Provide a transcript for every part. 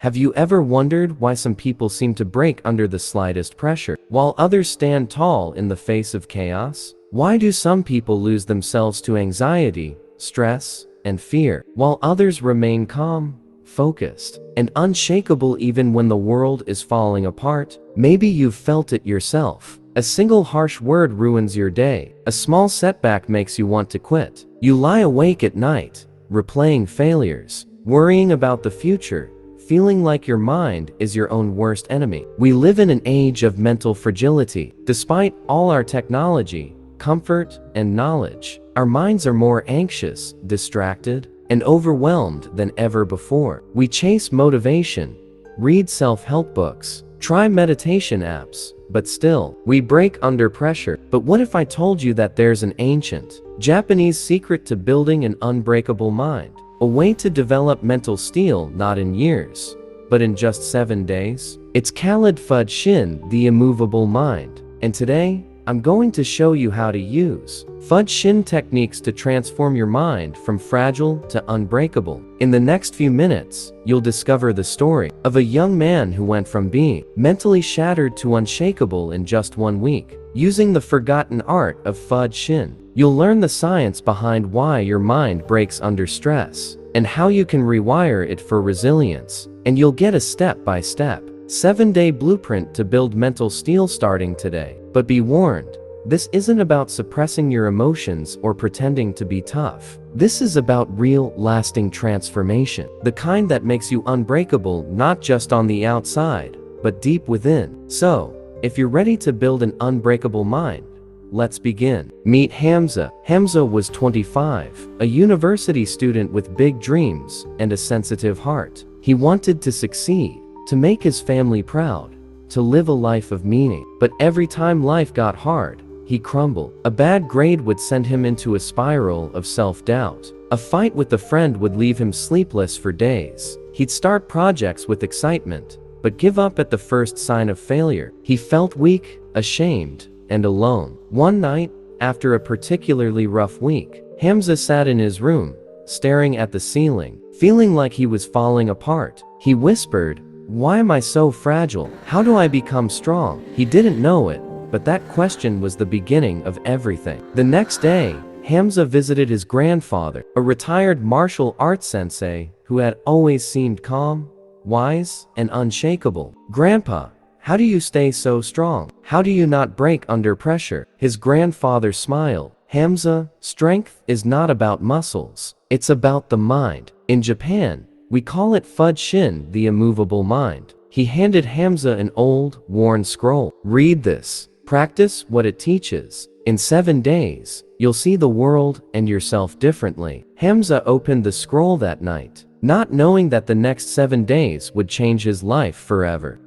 Have you ever wondered why some people seem to break under the slightest pressure, while others stand tall in the face of chaos? Why do some people lose themselves to anxiety, stress, and fear, while others remain calm, focused, and unshakable even when the world is falling apart? Maybe you've felt it yourself. A single harsh word ruins your day. A small setback makes you want to quit. You lie awake at night, replaying failures, worrying about the future, feeling like your mind is your own worst enemy. We live in an age of mental fragility. Despite all our technology, comfort, and knowledge, our minds are more anxious, distracted, and overwhelmed than ever before. We chase motivation, read self-help books, try meditation apps, but still, we break under pressure. But what if I told you that there's an ancient, Japanese secret to building an unbreakable mind? A way to develop mental steel not in years, but in just 7 days? It's called Fudōshin, the immovable mind. And today, I'm going to show you how to use Fudōshin techniques to transform your mind from fragile to unbreakable. In the next few minutes, you'll discover the story of a young man who went from being mentally shattered to unshakable in just 1 week. Using the forgotten art of Fudōshin, you'll learn the science behind why your mind breaks under stress, and how you can rewire it for resilience. And you'll get a step-by-step, 7-day blueprint to build mental steel starting today. But be warned, this isn't about suppressing your emotions or pretending to be tough. This is about real, lasting transformation. The kind that makes you unbreakable not just on the outside, but deep within. So, if you're ready to build an unbreakable mind, let's begin. Meet Hamza. Hamza was 25, a university student with big dreams and a sensitive heart. He wanted to succeed, to make his family proud, to live a life of meaning. But every time life got hard, he crumbled. A bad grade would send him into a spiral of self-doubt. A fight with a friend would leave him sleepless for days. He'd start projects with excitement, but give up at the first sign of failure. He felt weak, ashamed, and alone. One night, after a particularly rough week, Hamza sat in his room, staring at the ceiling, feeling like he was falling apart. He whispered, "Why am I so fragile? How do I become strong?" He didn't know it, but that question was the beginning of everything. The next day, Hamza visited his grandfather, a retired martial arts sensei who had always seemed calm, wise, and unshakable. "Grandpa, how do you stay so strong? How do you not break under pressure?" His grandfather smiled. "Hamza, strength is not about muscles. It's about the mind. In Japan, we call it Fudōshin, the immovable mind." He handed Hamza an old, worn scroll. "Read this. Practice what it teaches. In 7 days, you'll see the world and yourself differently." Hamza opened the scroll that night, not knowing that the next 7 days would change his life forever.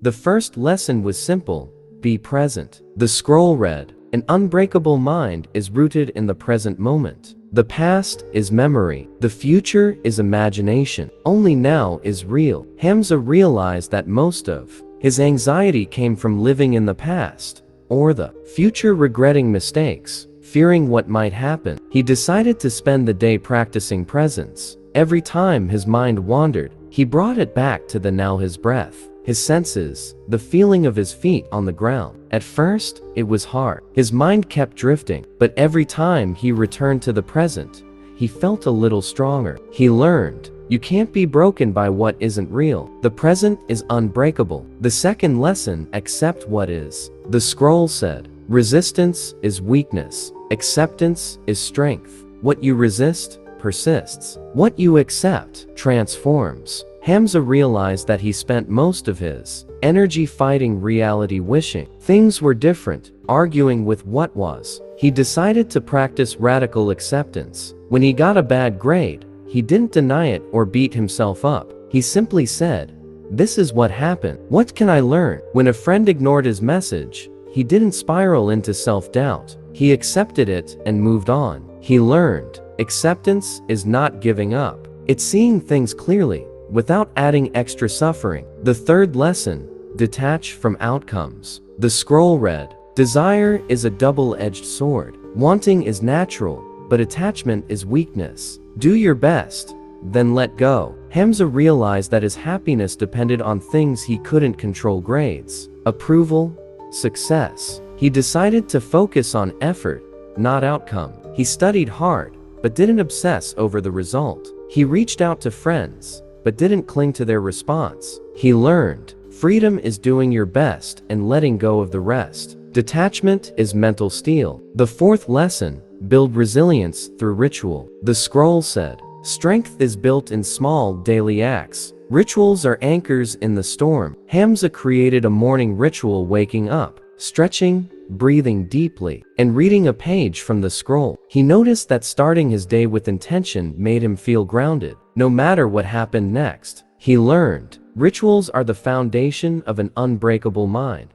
The first lesson was simple: be present. The scroll read, "An unbreakable mind is rooted in the present moment. The past is memory. The future is imagination. Only now is real." Hamza realized that most of his anxiety came from living in the past, or the future, regretting mistakes, fearing what might happen. He decided to spend the day practicing presence. Every time his mind wandered, he brought it back to the now: his breath, his senses, the feeling of his feet on the ground. At first, it was hard. His mind kept drifting, but every time he returned to the present, he felt a little stronger. He learned, you can't be broken by what isn't real. The present is unbreakable. The second lesson: accept what is. The scroll said, resistance is weakness. Acceptance is strength. What you resist persists. What you accept transforms. Hamza realized that he spent most of his energy fighting reality, wishing things were different, arguing with what was. He decided to practice radical acceptance. When he got a bad grade, he didn't deny it or beat himself up. He simply said, "This is what happened. What can I learn?" When a friend ignored his message, he didn't spiral into self-doubt. He accepted it and moved on. He learned, acceptance is not giving up. It's seeing things clearly, without adding extra suffering. The third lesson: detach from outcomes. The scroll read, desire is a double-edged sword. Wanting is natural, but attachment is weakness. Do your best, then let go. Hamza realized that his happiness depended on things he couldn't control: grades, approval, success. He decided to focus on effort, not outcome. He studied hard, but didn't obsess over the result. He reached out to friends, but didn't cling to their response. He learned, freedom is doing your best and letting go of the rest. Detachment is mental steel. The fourth lesson: build resilience through ritual. The scroll said, strength is built in small daily acts. Rituals are anchors in the storm. Hamza created a morning ritual: waking up, stretching, breathing deeply, and reading a page from the scroll. He noticed that starting his day with intention made him feel grounded, no matter what happened next. He learned, rituals are the foundation of an unbreakable mind.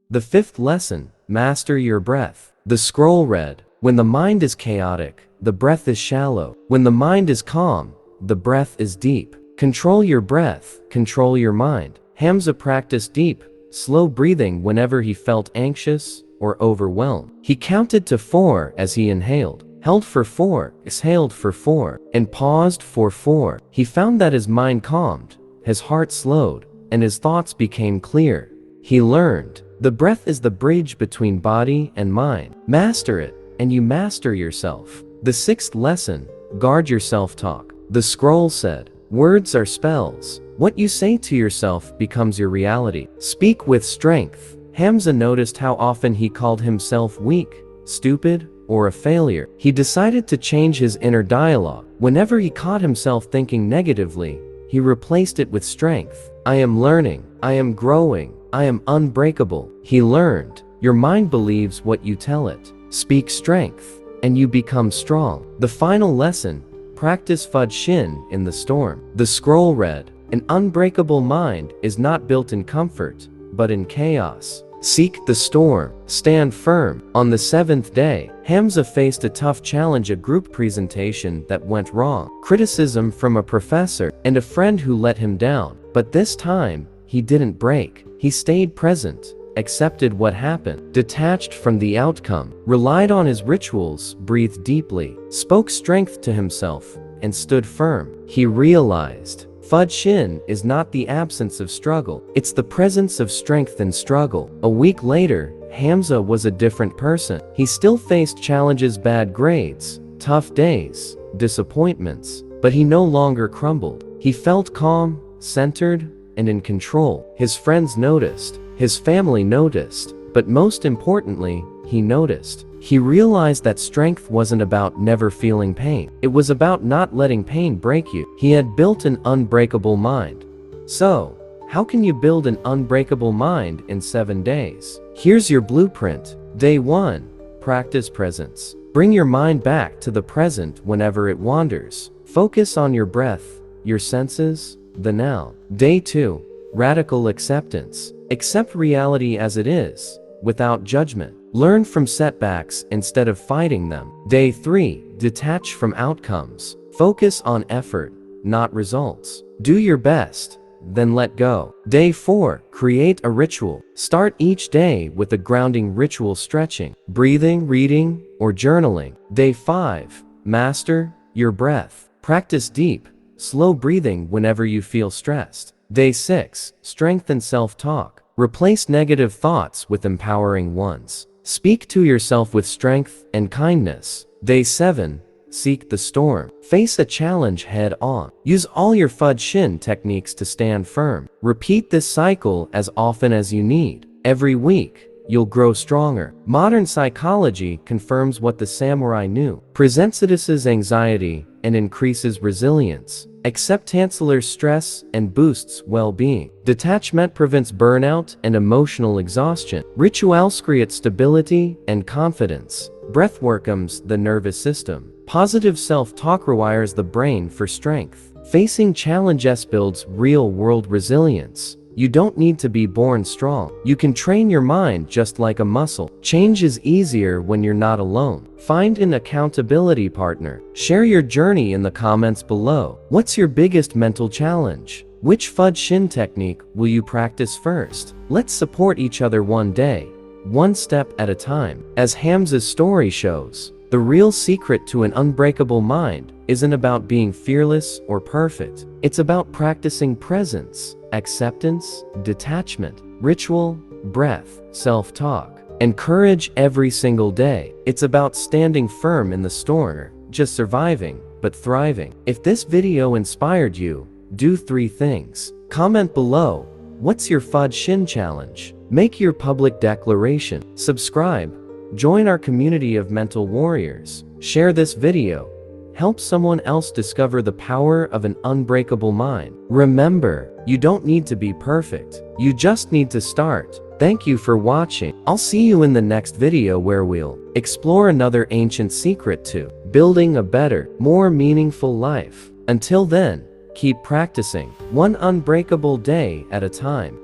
The fifth lesson: master your breath. The scroll read, when the mind is chaotic, the breath is shallow. When the mind is calm, the breath is deep. Control your breath, control your mind. Hamza practiced deep, slow breathing whenever he felt anxious or overwhelmed. He counted to 4 as he inhaled, held for 4, exhaled for 4, and paused for 4. He found that his mind calmed, his heart slowed, and his thoughts became clear. He learned, the breath is the bridge between body and mind. Master it, and you master yourself. The sixth lesson: guard your self-talk. The scroll said, words are spells. What you say to yourself becomes your reality. Speak with strength. Hamza noticed how often he called himself weak, stupid, or a failure. He decided to change his inner dialogue. Whenever he caught himself thinking negatively, he replaced it with strength. I am learning. I am growing. I am unbreakable. He learned, your mind believes what you tell it. Speak strength, and you become strong. The final lesson: practice Fudōshin in the storm. The scroll read, an unbreakable mind is not built in comfort, but in chaos. Seek the storm. Stand firm. On the 7th day, Hamza faced a tough challenge: a group presentation that went wrong, criticism from a professor, and a friend who let him down. But this time, he didn't break. He stayed present, accepted what happened, detached from the outcome, relied on his rituals, breathed deeply, spoke strength to himself, and stood firm. He realized, Fudōshin is not the absence of struggle, it's the presence of strength in struggle. A week later, Hamza was a different person. He still faced challenges: bad grades, tough days, disappointments, but he no longer crumbled. He felt calm, centered, and in control. His friends noticed, his family noticed, but most importantly, he noticed. He realized that strength wasn't about never feeling pain. It was about not letting pain break you. He had built an unbreakable mind. So, how can you build an unbreakable mind in 7 days? Here's your blueprint. Day 1. Practice presence. Bring your mind back to the present whenever it wanders. Focus on your breath, your senses, the now. Day 2. Radical acceptance. Accept reality as it is, without judgment. Learn from setbacks instead of fighting them. Day 3. Detach from outcomes. Focus on effort, not results. Do your best, then let go. Day 4. Create a ritual. Start each day with a grounding ritual: stretching, breathing, reading, or journaling. Day 5. Master your breath. Practice deep, slow breathing whenever you feel stressed. Day 6. Strengthen self-talk. Replace negative thoughts with empowering ones. Speak to yourself with strength and kindness. Day 7. Seek the storm. Face a challenge head on. Use all your Fudōshin techniques to stand firm. Repeat this cycle as often as you need. Every week, you'll grow stronger. Modern psychology confirms what the samurai knew. Reduces anxiety and increases resilience. Accept cancels stress and boosts well-being. Detachment prevents burnout and emotional exhaustion. Rituals create stability and confidence. Breathwork calms the nervous system. Positive self-talk rewires the brain for strength. Facing challenges builds real-world resilience. You don't need to be born strong. You can train your mind just like a muscle. Change is easier when you're not alone. Find an accountability partner. Share your journey in the comments below. What's your biggest mental challenge? Which Fudōshin technique will you practice first? Let's support each other one day, one step at a time. As Hamza's story shows, the real secret to an unbreakable mind isn't about being fearless or perfect. It's about practicing presence, acceptance, detachment, ritual, breath, self-talk, and courage every single day. It's about standing firm in the storm, just surviving, but thriving. If this video inspired you, do 3 things. Comment below, what's your Fudōshin challenge? Make your public declaration. Subscribe. Join our community of mental warriors. Share this video. Help someone else discover the power of an unbreakable mind. Remember, you don't need to be perfect. You just need to start. Thank you for watching. I'll see you in the next video where we'll explore another ancient secret to building a better, more meaningful life. Until then, keep practicing, one unbreakable day at a time.